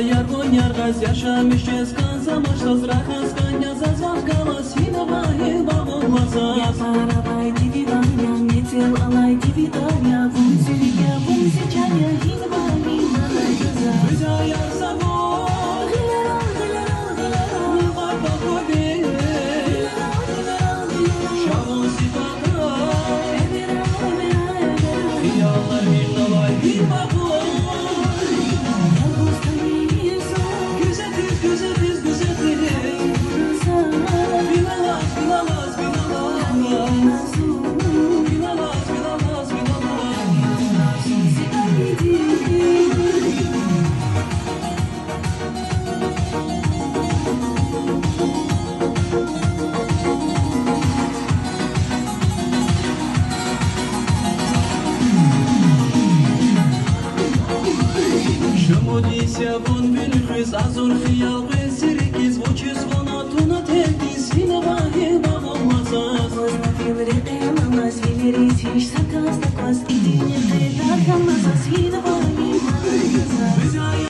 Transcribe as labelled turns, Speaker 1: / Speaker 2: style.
Speaker 1: yargon yargaz yaşamışız kansamışız rahas kanyazaz vakkalas yine vahi babamazaz.
Speaker 2: Ya parabay dividanya, metel alay dividanya, bunziliya bunzicaya yine vahi babamazaz.
Speaker 1: Müza yarsa bu var bakobi şavun sifata Yallar bir dalay bir babu Güzetiz güzetiz güzetiz Bilalaz bilalaz bilalaz Bilalaz bilalaz bilalaz Шамодися вон бюльхыз азор хиял бесирикиз вучис вон атуна тектис yine vahi babamazaz.
Speaker 2: Возможно, вилри эмамаз, вилри тиш сакас таквас, идине ты так амазас.